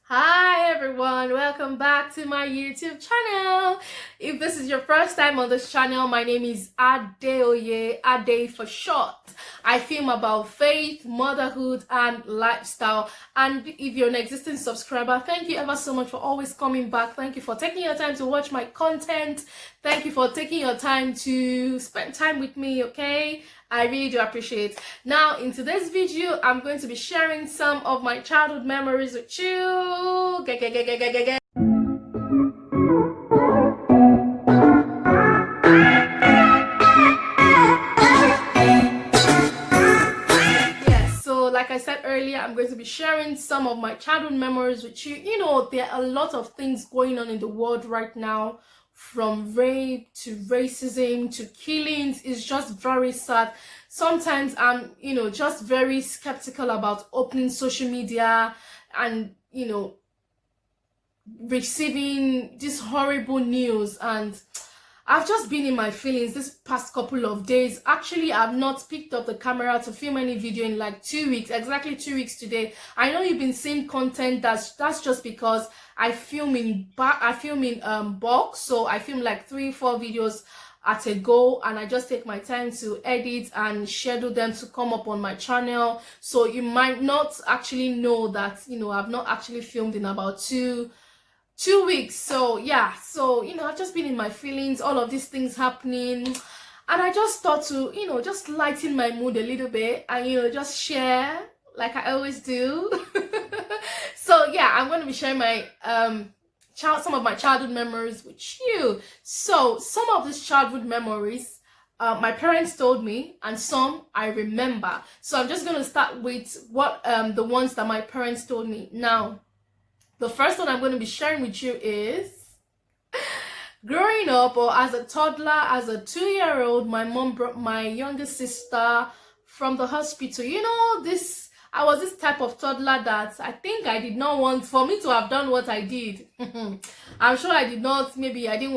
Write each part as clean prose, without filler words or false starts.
Hi everyone, welcome back to my YouTube channel. If this is your first time on this channel, my name is Adeoye, Ade for short. I film about faith, motherhood and lifestyle. And if you're an existing subscriber, thank you ever so much for always coming back. Thank you for taking your time to watch my content. Thank you for taking your time to spend time with me, okay? I really do appreciate. Now, in today's video, I'm going to be sharing some of my childhood memories with you. Yes, so like I said earlier, I'm going to be sharing some of my childhood memories with you. You know, there are a lot of things going on in the world right now, from rape to racism to killings. It's just very sad. Sometimes I'm, just very skeptical about opening social media and, receiving this horrible news. And I've just been in my feelings this past couple of days. Actually, I've not picked up the camera to film any video in like 2 weeks, exactly 2 weeks today. I know you've been seeing content. That's just because I film in bulk, so I film like 3-4 videos at a go, and I just take my time to edit and schedule them to come up on my channel. So you might not actually know that I've not actually filmed in about 2 weeks. So yeah, so I've just been in my feelings, all of these things happening, and I just thought to just lighten my mood a little bit and just share like I always do. So yeah, I'm going to be sharing my some of my childhood memories with you. So some of these childhood memories my parents told me, and some I remember. So I'm just going to start with what the ones that my parents told me. Now, the first one I'm going to be sharing with you is growing up, or as a toddler, as a 2-year-old, my mom brought my younger sister from the hospital. I was this type of toddler that I think I did not want for me to have done what I did. I'm sure I did not. Maybe I didn't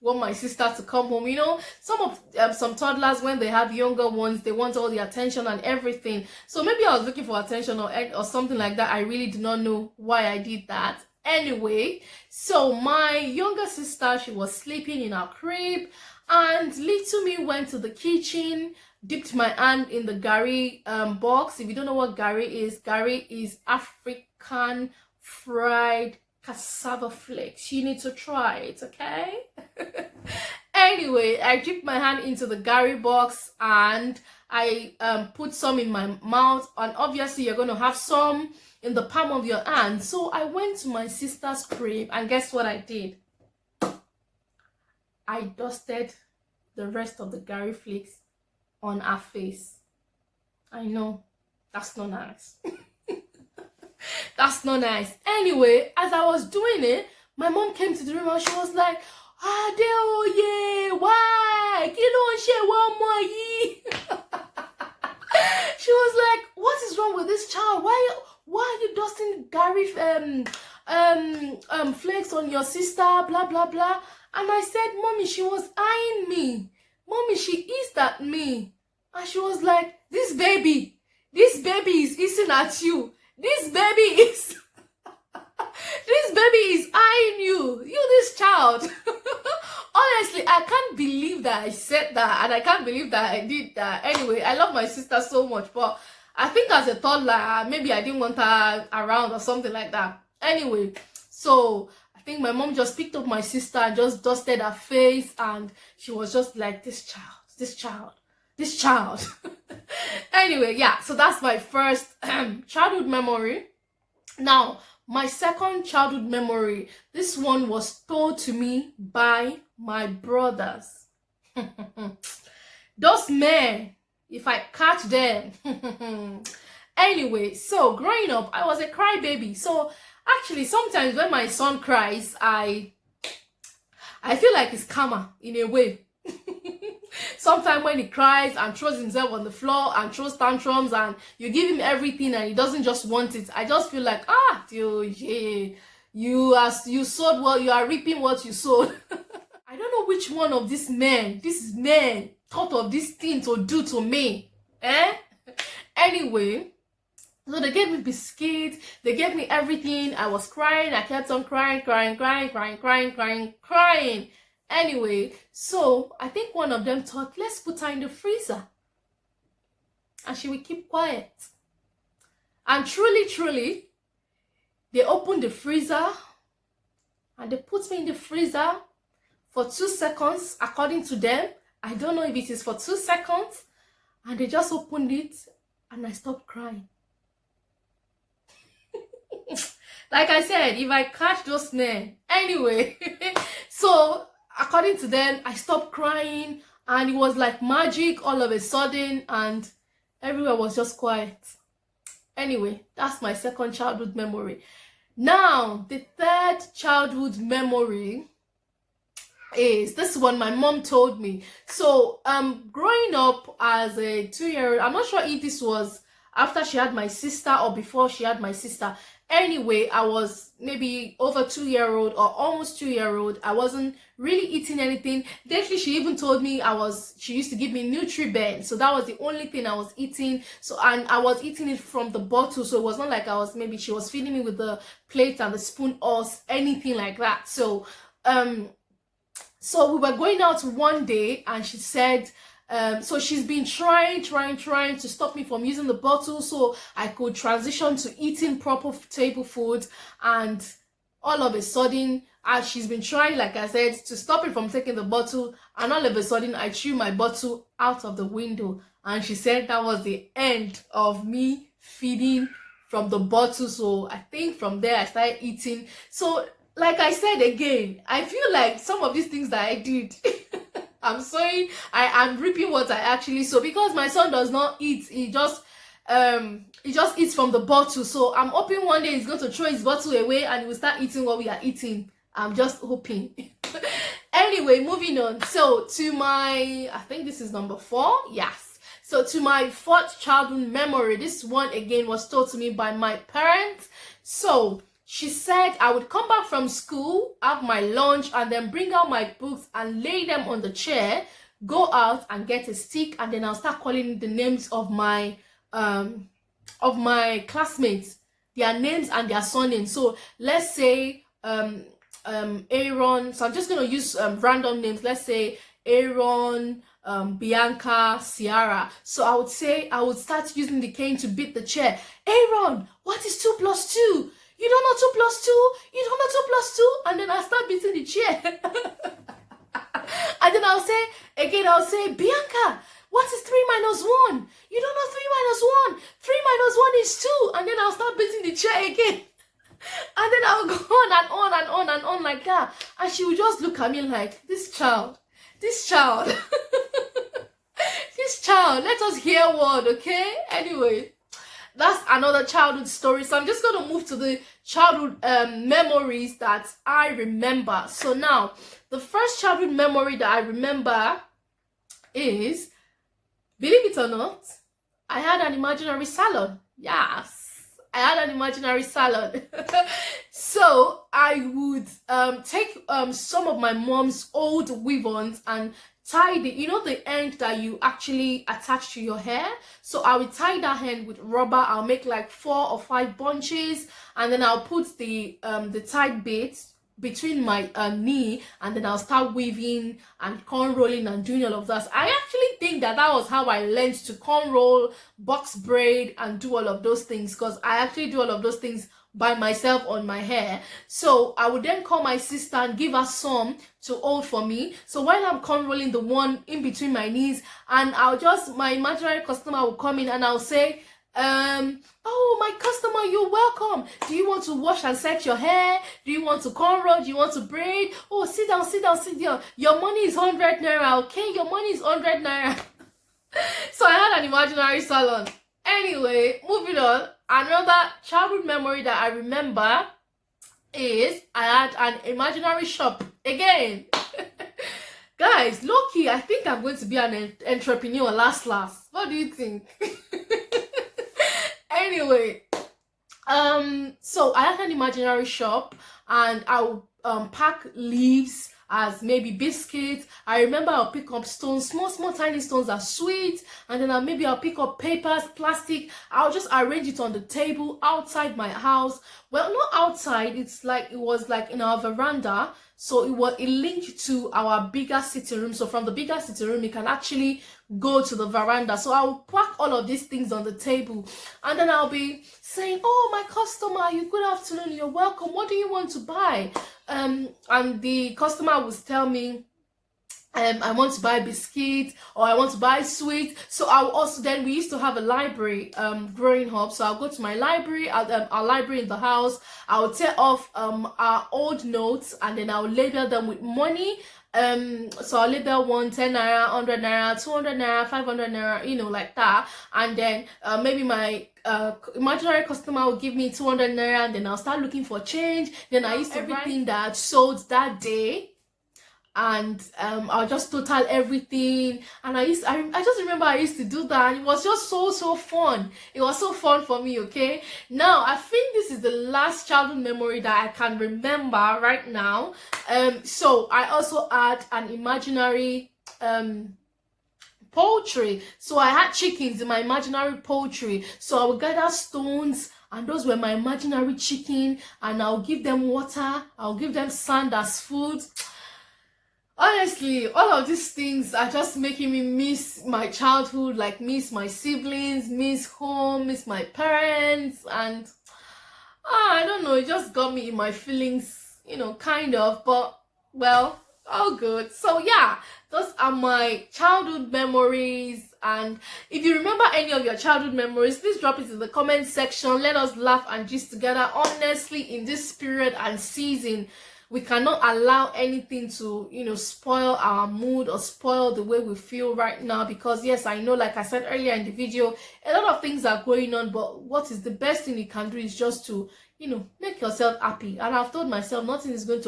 want my sister to come home. Some toddlers, when they have younger ones, they want all the attention and everything. So maybe I was looking for attention or something like that. I really do not know why I did that. Anyway, so my younger sister, she was sleeping in her crib, and little me went to the kitchen, dipped my hand in the gari box. If you don't know what gari is African fried cassava flakes. You need to try it, okay? Anyway, I dipped my hand into the gari box and I put some in my mouth, and obviously you're going to have some in the palm of your hand. So I went to my sister's crib, and guess what I did? I dusted the rest of the gari flakes on her face. I know, that's not nice. That's not nice. Anyway, as I was doing it, my mom came to the room and she was like, Adeoye, why? You don't share one more. She was like, what is wrong with this child? Why are you dusting Gary flakes on your sister? Blah blah blah. And I said, Mommy, she was eyeing me. Mommy, she is at me. And she was like, this baby is hissing at you. This baby is eyeing you. This child. Honestly, I can't believe that I said that, and I can't believe that I did that. Anyway, I love my sister so much, but I think as a toddler, maybe I didn't want her around or something like that. Anyway, so I think my mom just picked up my sister and just dusted her face, and she was just like, this child. Anyway, yeah, so that's my first childhood memory. Now, my second childhood memory, this one was told to me by my brothers. Those men, if I catch them. Anyway, so growing up, I was a crybaby. So actually, sometimes when my son cries, I feel like it's karma in a way. Sometimes when he cries and throws himself on the floor and throws tantrums, and you give him everything and he doesn't just want it, I just feel like, you sowed what you are reaping, what you sowed. I don't know which one of these men thought of this thing to do to me. Anyway, So they gave me biscuits, they gave me everything. I was crying, I kept on crying, crying, crying, crying, crying, crying, crying. Anyway, so I think one of them thought, let's put her in the freezer and she will keep quiet. And truly, truly, they opened the freezer and they put me in the freezer for 2 seconds, according to them. I don't know if it is for 2 seconds. And they just opened it and I stopped crying. Like I said, if I catch those men. Anyway, so according to them, I stopped crying and it was like magic all of a sudden and everywhere was just quiet. Anyway, that's my second childhood memory. Now, the third childhood memory is this one my mom told me. So, growing up as a 2-year-old, I'm not sure if this was after she had my sister or before she had my sister. Anyway, I was maybe over 2-year-old or almost 2-year-old. I wasn't really eating anything. Lately, she even told me she used to give me Nutriband. So that was the only thing I was eating. So, and I was eating it from the bottle. So it was not like she was feeding me with the plate and the spoon or anything like that. So, so we were going out one day and she said, so she's been trying to stop me from using the bottle so I could transition to eating proper table food. And all of a sudden, as she's been trying, like I said, to stop it from taking the bottle, and all of a sudden I threw my bottle out of the window. And she said that was the end of me feeding from the bottle. So I think from there I started eating. So like I said again, I feel like some of these things that I did, I'm sorry, I'm reaping what I actually sow, because my son does not eat. He just eats from the bottle. So I'm hoping one day he's going to throw his bottle away and he will start eating what we are eating. I'm just hoping. Anyway, moving on. So to my, I think this is number 4. Yes. So to my 4th childhood memory, this one again was told to me by my parents. So she said I would come back from school, have my lunch, and then bring out my books and lay them on the chair, go out and get a stick, and then I'll start calling the names of my classmates, their names and their surnames. So let's say Aaron. So I'm just gonna use random names. Let's say Aaron, Bianca, Ciara. So I would start using the cane to beat the chair. Aaron, what is 2 plus 2? You don't know 2 plus 2? You don't know 2 plus 2? And then I start beating the chair. And then I'll say, Bianca, what is 3 minus 1? You don't know 3 minus 1. 3 minus 1 is 2. And then I'll start beating the chair again. And then I'll go on and on and on and on like that. And she would just look at me like, this child, this child, let us hear word, okay? Anyway, that's another childhood story. So I'm just going to move to the childhood memories that I remember. So now, the first childhood memory that I remember is, believe it or not, I had an imaginary salon. Yes, I had an imaginary salon. So I would take some of my mom's old weave-ons and tie the end that you actually attach to your hair. So I will tie that end with rubber. I'll make like 4 or 5 bunches, and then I'll put the tied bits between my knee, and then I'll start weaving and corn rolling and doing all of that. I actually think that was how I learned to corn roll, box braid, and do all of those things, because I actually do all of those things by myself on my hair. So I would then call my sister and give her some to hold for me. So while I'm corn rolling the one in between my knees, and my imaginary customer will come in and I'll say, oh, my customer, you're welcome. Do you want to wash and set your hair? Do you want to corn roll? Do you want to braid? Oh, sit down. Your money is 100 naira, okay? Your money is 100 naira. So I had an imaginary salon. Anyway, moving on. Another childhood memory that I remember is I had an imaginary shop again. Guys, low-key, I think I'm going to be an entrepreneur last. What do you think? Anyway, so I had an imaginary shop, and I would pack leaves. as maybe biscuits. I remember I'll pick up stones, small tiny stones are sweet, and then I'll pick up papers, plastic. I'll just arrange it on the table outside my house. Well, not outside, it was like in our veranda. So it linked to our bigger sitting room. So from the bigger sitting room, you can actually go to the veranda. So I'll pack all of these things on the table, and then I'll be saying, "Oh, my customer, good afternoon, you're welcome. What do you want to buy?" And the customer will tell me, I want to buy biscuits, or I want to buy sweets. So I'll also, then we used to have a library growing up. So I'll go to my library, our library in the house. I'll tear off our old notes, and then I'll label them with money. So I'll label 1 10 naira, 100 naira, 200 naira, 500 naira, like that. And then maybe my imaginary customer will give me 200 naira, and then I'll start looking for change. Then I used to everything that sold that day, and I'll just total everything. And I just remember I used to do that. It was just so fun. It was so fun for me. Okay, now I think this is the last childhood memory that I can remember right now. So I also had an imaginary poultry. So I had chickens in my imaginary poultry. So I would gather stones, and those were my imaginary chicken, and I'll give them water, I'll give them sand as food. Honestly, all of these things are just making me miss my childhood, like miss my siblings, miss home, miss my parents, and I don't know, it just got me in my feelings, kind of, but well, all good. So yeah, those are my childhood memories. And if you remember any of your childhood memories, please drop it in the comment section. Let us laugh and gist together. Honestly, in this period and season, we cannot allow anything to, spoil our mood or spoil the way we feel right now. Because yes, I know, like I said earlier in the video, a lot of things are going on, but what is the best thing you can do is just to, make yourself happy. And I've told myself nothing is going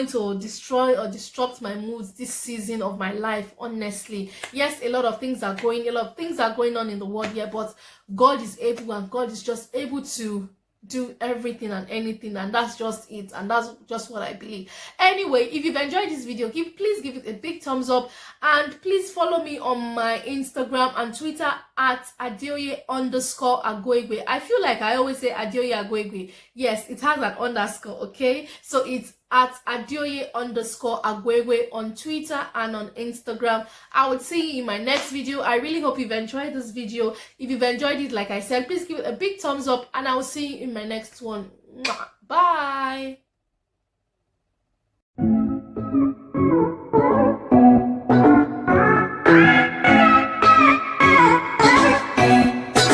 to destroy or disrupt my moods this season of my life. Honestly, yes, a lot of things are going on in the world here, but God is able, and God is just able to do everything and anything, and that's just it, and that's just what I believe. Anyway, if you've enjoyed this video, please give it a big thumbs up, and please follow me on my Instagram and Twitter at Adeoye_Agoegbe. I feel like I always say Adeoye Agoegbe. Yes, it has an underscore, okay? So it's at Adeoye_Agoegbe on Twitter and on Instagram. I would see you in my next video. I really hope you've enjoyed this video. If you've enjoyed it, like I said, please give it a big thumbs up, and I will see you in my next one. Bye.